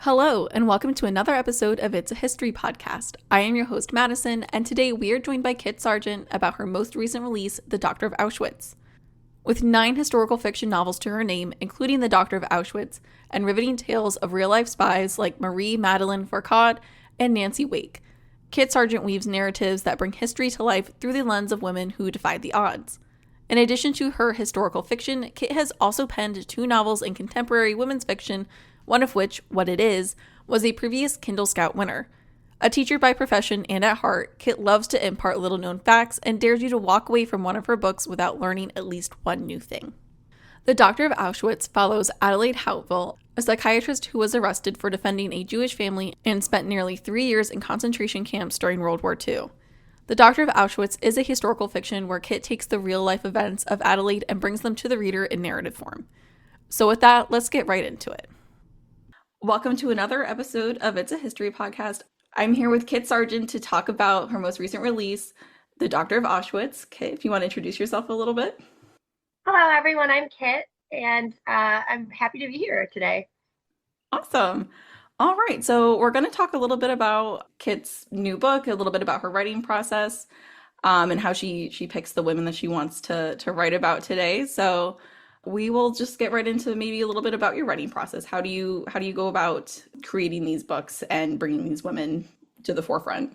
Hello, and welcome to another episode of It's a History podcast. I am your host, Madison, and today we are joined by Kit Sargent about her most recent release, The Doctor of Auschwitz. With 9 historical fiction novels to her name, including The Doctor of Auschwitz, and riveting tales of real-life spies like Marie Madeleine Fourcade and Nancy Wake, Kit Sargent weaves narratives that bring history to life through the lens of women who defied the odds. In addition to her historical fiction, Kit has also penned 2 novels in contemporary women's fiction, one of which, What It Is, was a previous Kindle Scout winner. A teacher by profession and at heart, Kit loves to impart little-known facts and dares you to walk away from one of her books without learning at least one new thing. The Doctor of Auschwitz follows Adelaide Hautville, a psychiatrist who was arrested for defending a Jewish family and spent nearly 3 years in concentration camps during World War II. The Doctor of Auschwitz is a historical fiction where Kit takes the real-life events of Adelaide and brings them to the reader in narrative form. So with that, let's get right into it. Welcome to another episode of It's a History podcast. I'm here with Kit Sargent to talk about her most recent release, The Doctor of Auschwitz. Kit, if you want to introduce yourself a little bit. Hello, everyone. I'm Kit, and I'm happy to be here today. Awesome. All right, so we're going to talk a little bit about Kit's new book, a little bit about her writing process, and how she picks the women that she wants to write about today. So we will just get right into maybe a little bit about your writing process. How do you go about creating these books and bringing these women to the forefront?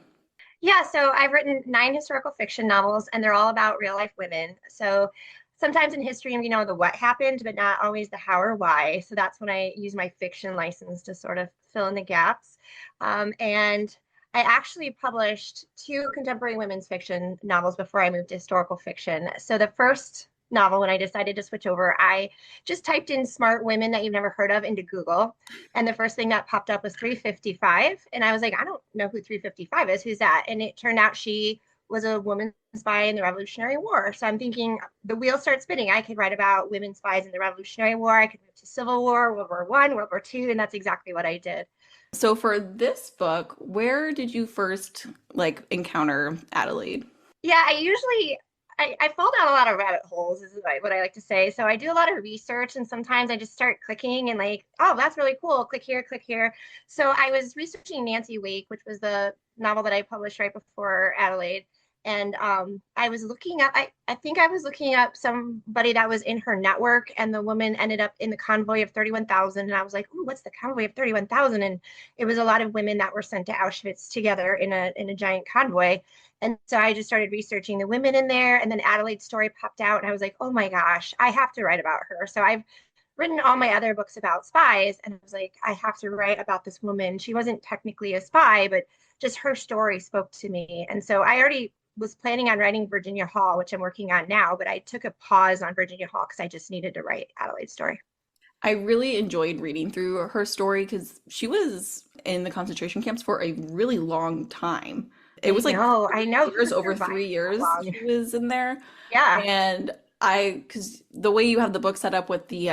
Yeah, so I've written 9 historical fiction novels, and they're all about real life women. So sometimes in history, we know the what happened, but not always the how or why. So that's when I use my fiction license to sort of fill in the gaps. And I actually published 2 contemporary women's fiction novels before I moved to historical fiction. So the first novel, when I decided to switch over, I just typed in smart women that you've never heard of into Google. And the first thing that popped up was 355. And I was like, I don't know who 355 is. Who's that? And it turned out she was a woman spy in the Revolutionary War. So I'm thinking the wheel starts spinning. I could write about women spies in the Revolutionary War. I could move to Civil War, World War I, World War II. And that's exactly what I did. So for this book, where did you first encounter Adelaide? Yeah, I fall down a lot of rabbit holes, is what I like to say. So I do a lot of research, and sometimes I just start clicking and oh, that's really cool. Click here, click here. So I was researching Nancy Wake, which was the novel that I published right before Adelaide. And I was looking up, I think I was looking up somebody that was in her network, and the woman ended up in the convoy of 31,000. And I was like, ooh, what's the convoy of 31,000? And it was a lot of women that were sent to Auschwitz together in a giant convoy. And so I just started researching the women in there, and then Adelaide's story popped out, and I was like, oh my gosh, I have to write about her. So I've written all my other books about spies, and I was like, I have to write about this woman. She wasn't technically a spy, but just her story spoke to me. And so I already was planning on writing Virginia Hall, which I'm working on now, but I took a pause on Virginia Hall because I just needed to write Adelaide's story. I really enjoyed reading through her story because she was in the concentration camps for a really long time. It was I know. Years, over 3 years she was in there. Yeah. And because the way you have the book set up with the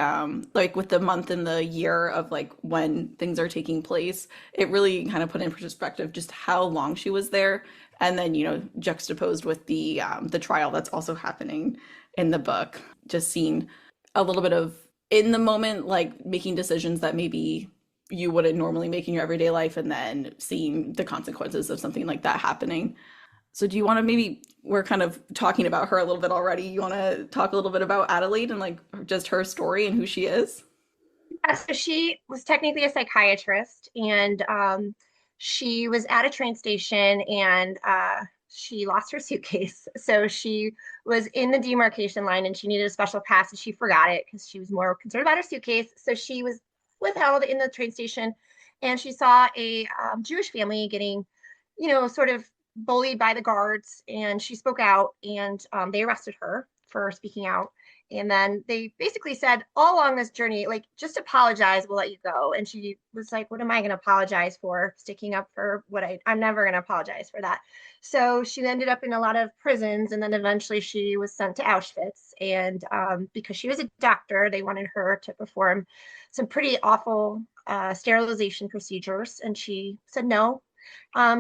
with the month and the year of when things are taking place, it really kind of put in perspective just how long she was there. And then, juxtaposed with the trial that's also happening in the book, just seeing a little bit of in the moment, making decisions that maybe you wouldn't normally make in your everyday life, and then seeing the consequences of something like that happening. So do you want to we're kind of talking about her a little bit already. You want to talk a little bit about Adelaide and just her story and who she is? Yeah, so she was technically a psychiatrist, and she was at a train station, and she lost her suitcase. So she was in the demarcation line, and she needed a special pass, and she forgot it because she was more concerned about her suitcase. So she was withheld in the train station, and she saw a Jewish family getting, sort of bullied by the guards, and she spoke out, and they arrested her for speaking out. And then they basically said all along this journey, just apologize, we'll let you go. And she was like, what am I going to apologize for? Sticking up for what I'm never going to apologize for that. So she ended up in a lot of prisons, and then eventually she was sent to Auschwitz. And because she was a doctor, they wanted her to perform some pretty awful sterilization procedures. And she said no.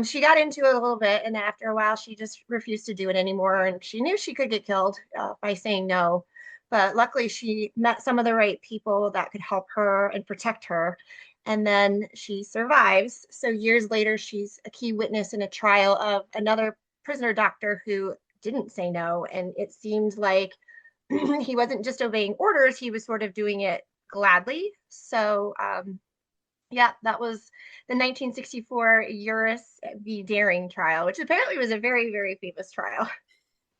She got into it a little bit, and after a while, she just refused to do it anymore. And she knew she could get killed by saying no. But luckily, she met some of the right people that could help her and protect her. And then she survives. So years later, she's a key witness in a trial of another prisoner doctor who didn't say no. And it seemed like he wasn't just obeying orders, he was sort of doing it gladly. So, yeah, that was the 1964 Uris v. Daring trial, which apparently was a very, very famous trial.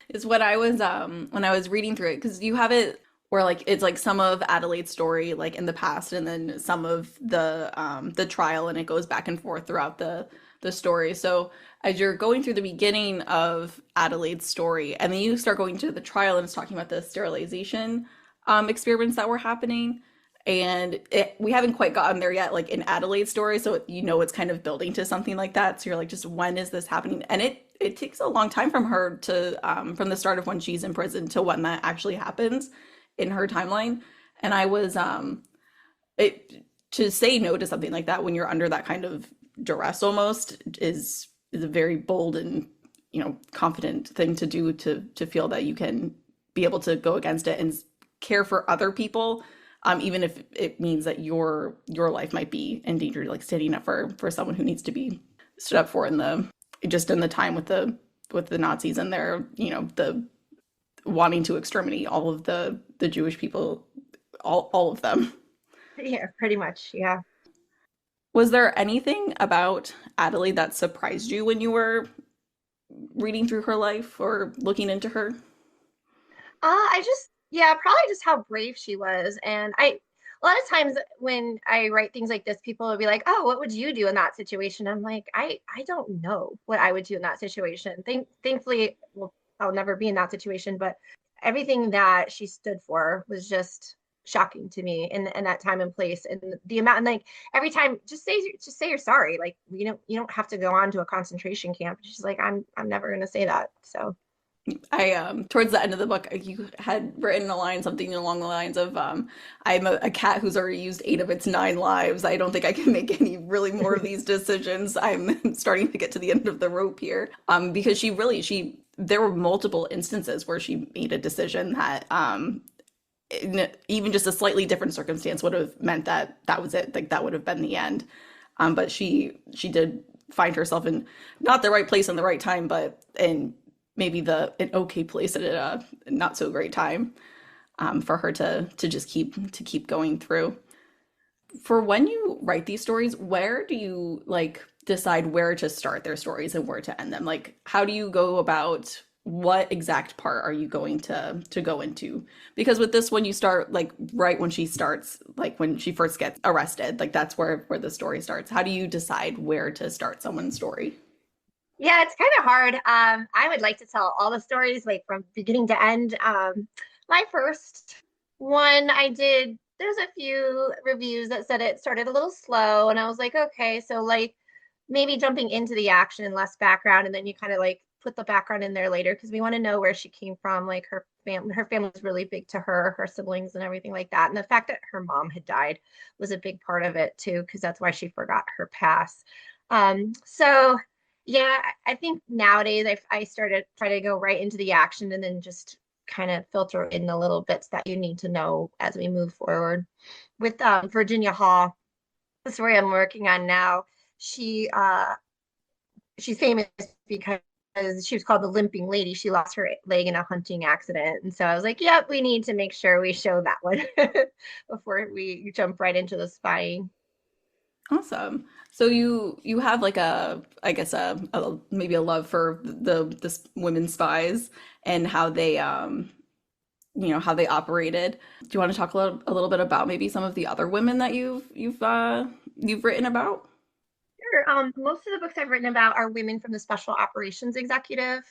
Is what I was when I was reading through it, because you have it where like it's like some of Adelaide's story like in the past and then some of the trial, and it goes back and forth throughout the story. So as you're going through the beginning of Adelaide's story and then you start going to the trial and it's talking about the sterilization experiments that were happening, and we haven't quite gotten there yet like in Adelaide's story, so you know it's kind of building to something like that, so you're like, just when is this happening? And it takes a long time from her to from the start of when she's in prison to when that actually happens in her timeline. And I was it to say no to something like that when you're under that kind of duress almost is a very bold and, you know, confident thing to do, to feel that you can be able to go against it and care for other people, even if it means that your life might be in danger, like standing up for someone who needs to be stood up for in the just in the time with the Nazis and their, you know, the wanting to exterminate all of the Jewish people, all of them. Yeah, pretty much. Yeah. Was there anything about Adelaide that surprised you when you were reading through her life or looking into her? I just, yeah, probably just how brave she was. And a lot of times when I write things like this, people will be like, "Oh, what would you do in that situation?" I'm like, I don't know what I would do in that situation. Thankfully, well, I'll never be in that situation, but everything that she stood for was just shocking to me in that time and place. And the amount, and like every time, just say you're sorry. Like, you don't have to go on to a concentration camp. She's like, I'm never gonna say that. So. I towards the end of the book, you had written a line, something along the lines of I'm a cat who's already used 8 of its 9 lives. I don't think I can make any really more of these decisions. I'm starting to get to the end of the rope here. Because she there were multiple instances where she made a decision that in even just a slightly different circumstance would have meant that that was it. Like that would have been the end. But she did find herself in not the right place in the right time, but in maybe an okay place at a not so great time, for her to just keep going through. For when you write these stories, where do you like decide where to start their stories and where to end them? Like, how do you go about what exact part are you going to go into? Because with this one, you start like right when she starts, like when she first gets arrested, like that's where the story starts. How do you decide where to start someone's story? Yeah, it's kind of hard. I would like to tell all the stories like from beginning to end. My first one I did, there's a few reviews that said it started a little slow, and I was like, okay, so like maybe jumping into the action and less background, and then you kind of like put the background in there later because we want to know where she came from. Like her family was really big to her siblings and everything like that. And the fact that her mom had died was a big part of it too, because that's why she forgot her past. So yeah, I think nowadays I started try to go right into the action and then just kind of filter in the little bits that you need to know as we move forward. With Virginia Hall, the story I'm working on now, she she's famous because she was called the limping lady. She lost her leg in a hunting accident. And so I was like, yep, we need to make sure we show that one before we jump right into the spying. Awesome. So you have like a, I guess a maybe a love for the women spies and how they you know, how they operated. Do you want to talk a little bit about maybe some of the other women that you've written about? Sure. Most of the books I've written about are women from the Special Operations Executive.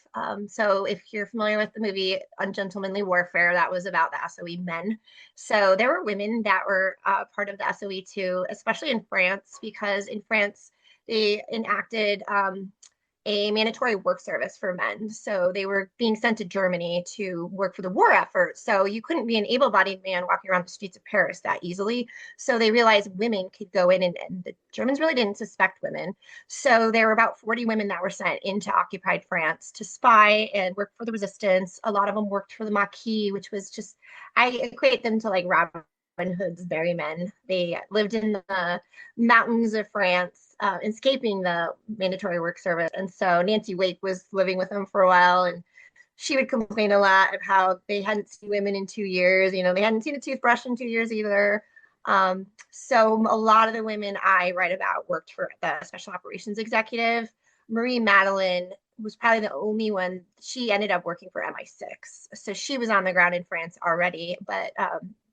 So if you're familiar with the movie Ungentlemanly Warfare, that was about the SOE men. So there were women that were part of the SOE too, especially in France, because in France they enacted a mandatory work service for men. So they were being sent to Germany to work for the war effort. So you couldn't be an able bodied man walking around the streets of Paris that easily. So they realized women could go in, and the Germans really didn't suspect women. So there were about 40 women that were sent into occupied France to spy and work for the resistance. A lot of them worked for the Maquis, which was just, I equate them to like robbers Hood's berrymen. They lived in the mountains of France, escaping the mandatory work service. And so Nancy Wake was living with them for a while, and she would complain a lot of how they hadn't seen women in 2 years. They hadn't seen a toothbrush in 2 years either. So a lot of the women I write about worked for the Special Operations Executive. Marie Madeline was probably the only one. She ended up working for MI6. So she was on the ground in France already, but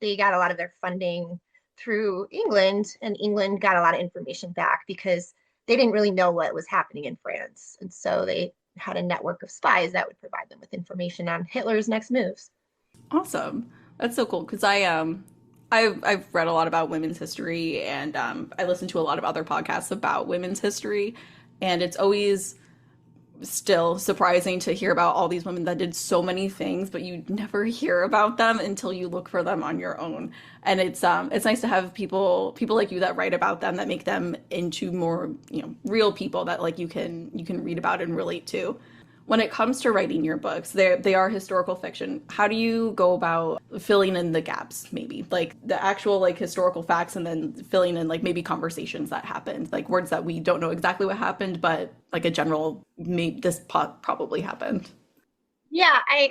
they got a lot of their funding through England, and England got a lot of information back because they didn't really know what was happening in France. And so they had a network of spies that would provide them with information on Hitler's next moves. Awesome. That's so cool because I've read a lot about women's history, and I listen to a lot of other podcasts about women's history, and it's always still surprising to hear about all these women that did so many things, but you never hear about them until you look for them on your own. And it's nice to have people like you that write about them, that make them into more, real people that like you can read about and relate to. When it comes to writing your books, they are historical fiction. How do you go about filling in the gaps, maybe? Like the actual like historical facts, and then filling in like maybe conversations that happened, like words that we don't know exactly what happened, but like a general, this probably happened. Yeah, I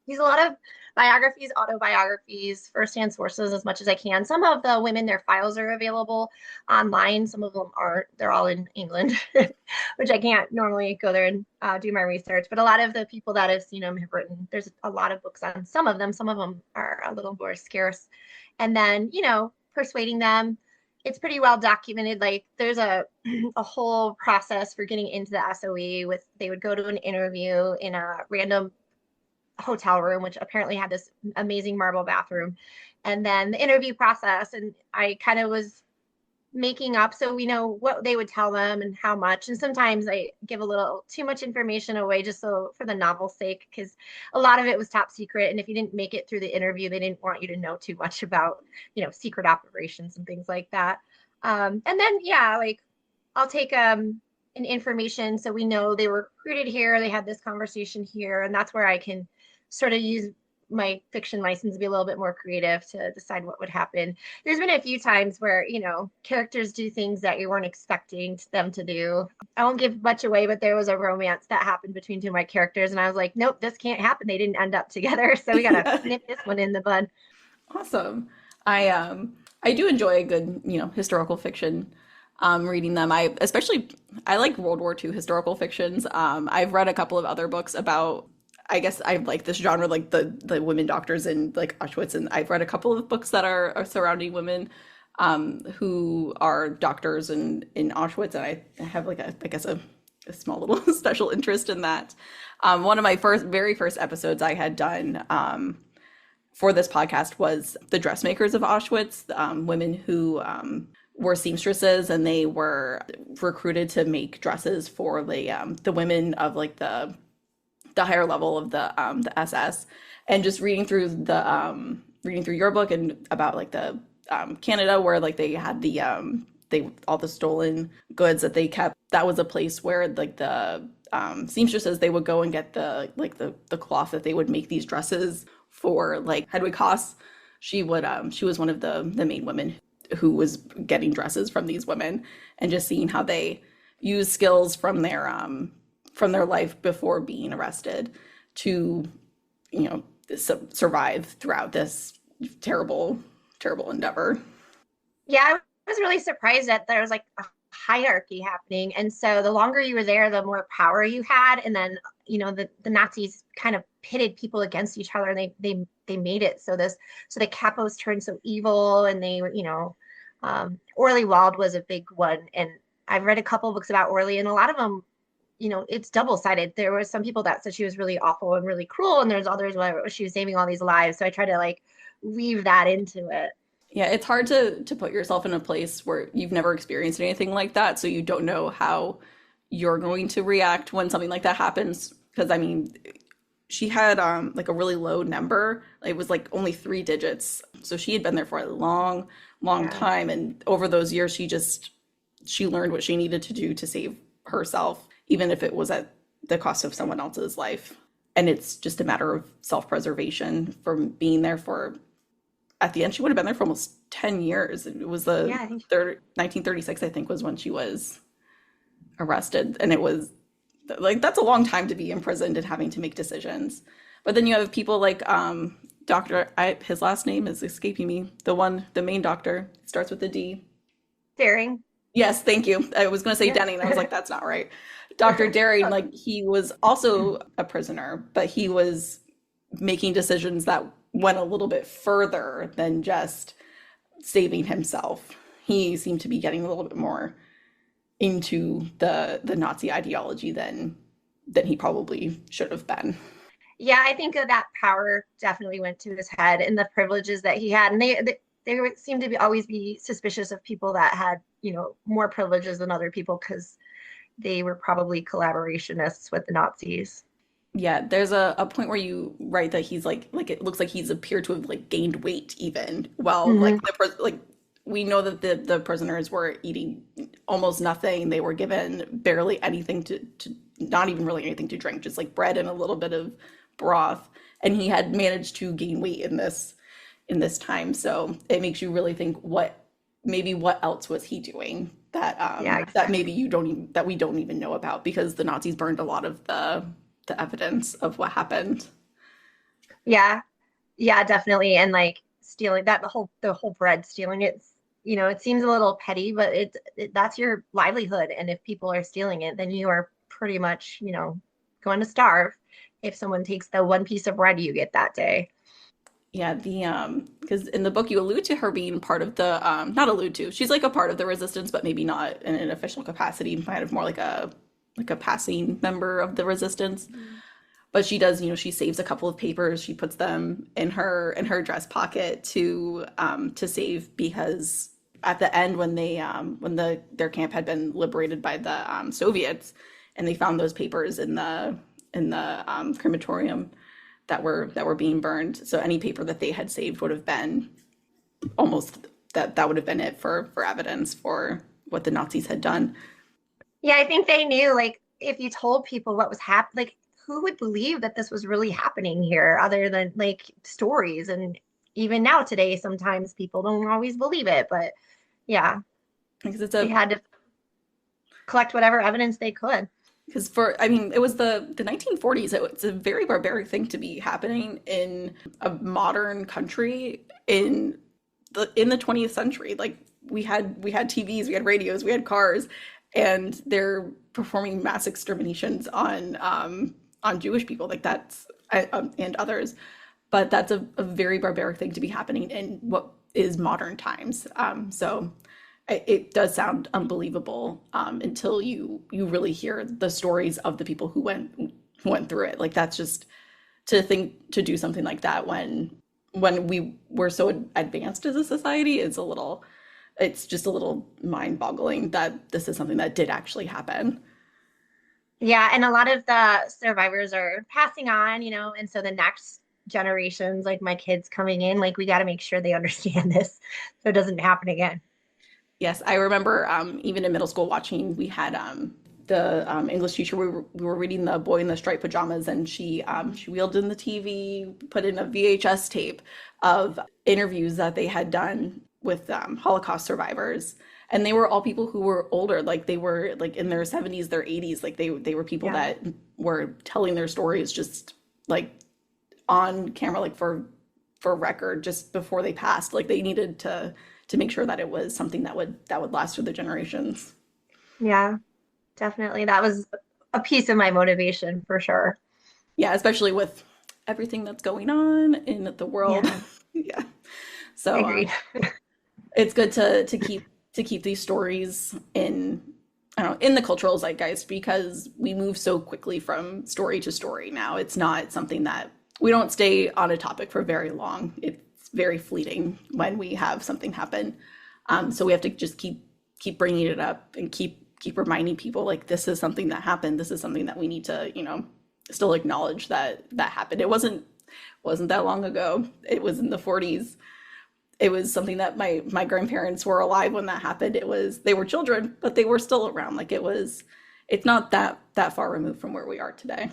use a lot of biographies, autobiographies, firsthand sources as much as I can. Some of the women, their files are available online. Some of them aren't. They're all in England, which I can't normally go there and do my research. But a lot of the people that I've seen them have written, there's a lot of books on some of them. Some of them are a little more scarce. And then, persuading them. It's pretty well documented. Like there's a whole process for getting into the SOE they would go to an interview in a random hotel room, which apparently had this amazing marble bathroom, and then the interview process. And I kind of was making up so we know what they would tell them and how much. And sometimes I give a little too much information away just so for the novel's sake, because a lot of it was top secret. And if you didn't make it through the interview, they didn't want you to know too much about, secret operations and things like that. And then, yeah, like I'll take an information so we know they were recruited here, they had this conversation here, and that's where I can sort of use my fiction license to be a little bit more creative to decide what would happen. There's been a few times where, characters do things that you weren't expecting them to do. I won't give much away, but there was a romance that happened between two of my characters, and I was like, nope, this can't happen. They didn't end up together. So we got to nip this one in the bud. Awesome. I do enjoy a good, historical fiction. Reading them. I like World War II historical fictions. I've read a couple of other books about, I guess I like this genre, like the women doctors in like Auschwitz, and I've read a couple of books that are surrounding women who are doctors in Auschwitz, and I have like a small little special interest in that. One of my very first episodes I had done for this podcast was the dressmakers of Auschwitz, women who were seamstresses, and they were recruited to make dresses for the women of like the higher level of the SS. And just reading through your book and about like the Canada, where like they had all the stolen goods that they kept. That was a place where like the seamstresses, they would go and get the cloth that they would make these dresses for, like Hedwig Haas. She was one of the main women who was getting dresses from these women, and just seeing how they use skills from their life before being arrested to, survive throughout this terrible, terrible endeavor. Yeah, I was really surprised that there was like a hierarchy happening. And so the longer you were there, the more power you had. And then, the Nazis kind of pitted people against each other, and they made it so the capos turned so evil, and they, Orly Wald was a big one. And I've read a couple of books about Orly, and a lot of them, it's double-sided. There were some people that said she was really awful and really cruel, and there's others where she was saving all these lives. So I try to like weave that into it. Yeah, it's hard to put yourself in a place where you've never experienced anything like that, so you don't know how you're going to react when something like that happens. Because I mean, she had like a really low number. It was like only 3 digits. So she had been there for a long, long time, and over those years, she learned what she needed to do to save herself, even if it was at the cost of someone else's life. And it's just a matter of self-preservation from being there for at the end, she would have been there for almost 10 years. It was Yeah, the I think. 1936, I think, was when she was arrested. And it was like, that's a long time to be imprisoned and having to make decisions. But then you have people like his last name is escaping me. The main doctor, starts with a D. Daring. Yes, thank you. I was going to say Yeah. Denning. I was like, that's not right. Dr. Daring, like, he was also a prisoner, but he was making decisions that went a little bit further than just saving himself. He seemed to be getting a little bit more into the Nazi ideology than he probably should have been. Yeah, I think that power definitely went to his head and the privileges that he had. And they seem to be always be suspicious of people that had, more privileges than other people because they were probably collaborationists with the Nazis. Yeah, there's a point where you write that he's like it looks like he's appeared to have like gained weight even. Well, like Hmm. like we know that the prisoners were eating almost nothing. They were given barely anything to not even really anything to drink, just like bread and a little bit of broth. And he had managed to gain weight in this time. So it makes you really think what else was he doing that Yeah, that maybe exactly. that we don't even know about because the Nazis burned a lot of the evidence of what happened. Yeah, yeah, definitely. And like stealing that the whole bread stealing it seems a little petty, but that's your livelihood. And if people are stealing it, then you are pretty much, going to starve if someone takes the one piece of bread you get that day. Yeah, the because in the book you allude to her being part of the not allude to, she's like a part of the resistance, but maybe not in an official capacity, kind of more like a passing member of the resistance. But she does, she saves a couple of papers, she puts them in her dress pocket to save because at the end when their camp had been liberated by the Soviets and they found those papers in the crematorium that were being burned. So any paper that they had saved would have been almost that would have been it for evidence for what the Nazis had done. Yeah, I think they knew, like, if you told people what was happening, like, who would believe that this was really happening here other than like stories? And even now today, sometimes people don't always believe it, but yeah, Because they had to collect whatever evidence they could. I mean, it was the 1940s. It's a very barbaric thing to be happening in a modern country in the 20th century. Like we had TVs, we had radios, we had cars, and they're performing mass exterminations on Jewish people. Like that's and others, but that's a very barbaric thing to be happening in what is modern times. So it does sound unbelievable until you really hear the stories of the people who went through it. Like that's just to do something like that when we were so advanced as a society is it's just a little mind-boggling that this is something that did actually happen. Yeah, and a lot of the survivors are passing on, and so the next generations, like my kids coming in, like we got to make sure they understand this so it doesn't happen again. Yes, I remember even in middle school watching, we had the English teacher, we were reading The Boy in the Striped Pajamas, and she wheeled in the TV, put in a VHS tape of interviews that they had done with Holocaust survivors. And they were all people who were older, like they were like in their 70s, their 80s, like they were people Yeah. that were telling their stories just like on camera, like for record, just before they passed. Like they needed to make sure that it was something that would last through the generations. Yeah, definitely. That was a piece of my motivation for sure. Yeah, especially with everything that's going on in the world. Yeah, Yeah. So agreed. it's good to keep these stories in I don't know in the cultural zeitgeist because we move so quickly from story to story now. It's not something that we don't stay on a topic for very long. It's very fleeting when we have something happen. So we have to just keep bringing it up and keep reminding people like this is something that happened. This is something that we need to still acknowledge that happened. It wasn't that long ago. It was in the 40s. It was something that my grandparents were alive when that happened. They were children, but they were still around. Like it's not that far removed from where we are today.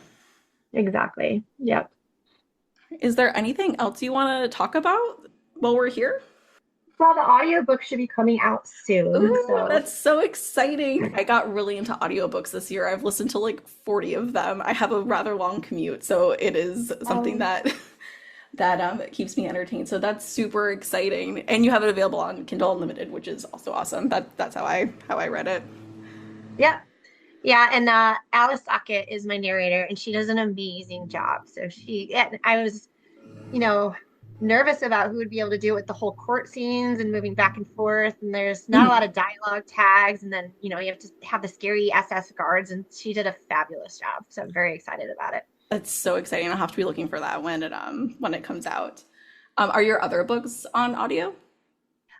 Exactly. Yep. Is there anything else you want to talk about? while we're here? Well, the audiobook should be coming out soon. Ooh, So, that's so exciting. I got really into audiobooks this year. I've listened to like 40 of them. I have a rather long commute, so it is something um, that keeps me entertained. So that's super exciting. And you have it available on Kindle Unlimited, which is also awesome. That's how I read it. yeah. Yeah, and Alice Sackett is my narrator, and she does an amazing job. So and I was, you know, nervous about who would be able to do it with the whole court scenes and moving back and forth. And there's not a lot of dialogue tags, and then you have to have the scary SS guards, and she did a fabulous job. So I'm very excited about it. That's so exciting. I'll have to be looking for that when it comes out. Are your other books on audio?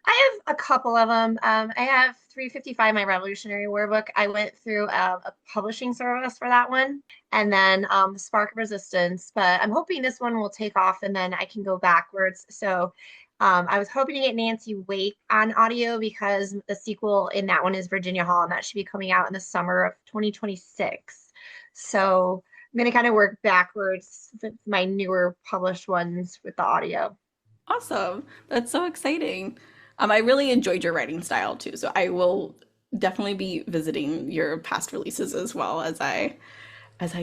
I have a couple of them. I have 355, my Revolutionary War book. I went through a publishing service for that one, and then Spark of Resistance. But I'm hoping this one will take off, and then I can go backwards. So I was hoping to get Nancy Wake on audio because the sequel in that one is Virginia Hall, and that should be coming out in the summer of 2026. So I'm going to kind of work backwards with my newer published ones with the audio. Awesome. That's so exciting. I really enjoyed your writing style too, so I will definitely be visiting your past releases as well as I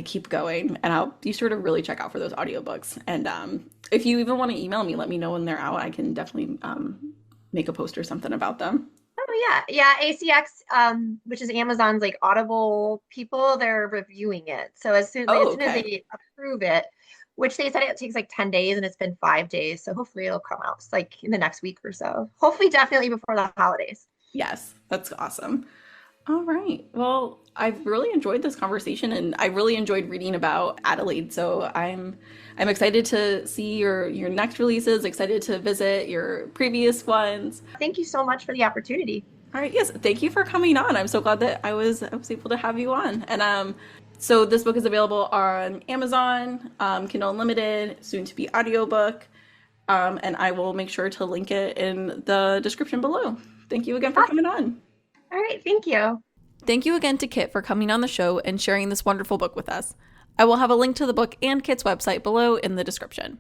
keep going, and I'll be sure to really check out for those audiobooks. And if you even want to email me, let me know when they're out. I can definitely make a post or something about them. Oh yeah, yeah. ACX, which is Amazon's like Audible people, they're reviewing it. So Oh, as soon as okay. they approve it, which they said it takes like 10 days, and it's been 5 days. So hopefully it'll come out like in the next week or so. Hopefully, definitely before the holidays. Yes, that's awesome. All right. Well, I've really enjoyed this conversation and I really enjoyed reading about Adelaide. So I'm excited to see your next releases, excited to visit your previous ones. Thank you so much for the opportunity. All right, yes, thank you for coming on. I'm so glad that I was able to have you on. And so this book is available on Amazon, Kindle Unlimited, soon to be audiobook. And I will make sure to link it in the description below. Thank you again for coming on. All right, thank you. Thank you again to Kit for coming on the show and sharing this wonderful book with us. I will have a link to the book and Kit's website below in the description.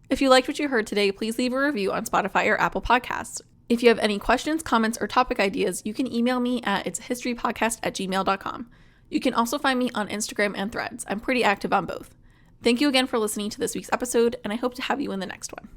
If you liked what you heard today, please leave a review on Spotify or Apple Podcasts. If you have any questions, comments, or topic ideas, you can email me at itsahistorypodcast@gmail.com. You can also find me on Instagram and Threads. I'm pretty active on both. Thank you again for listening to this week's episode, and I hope to have you in the next one.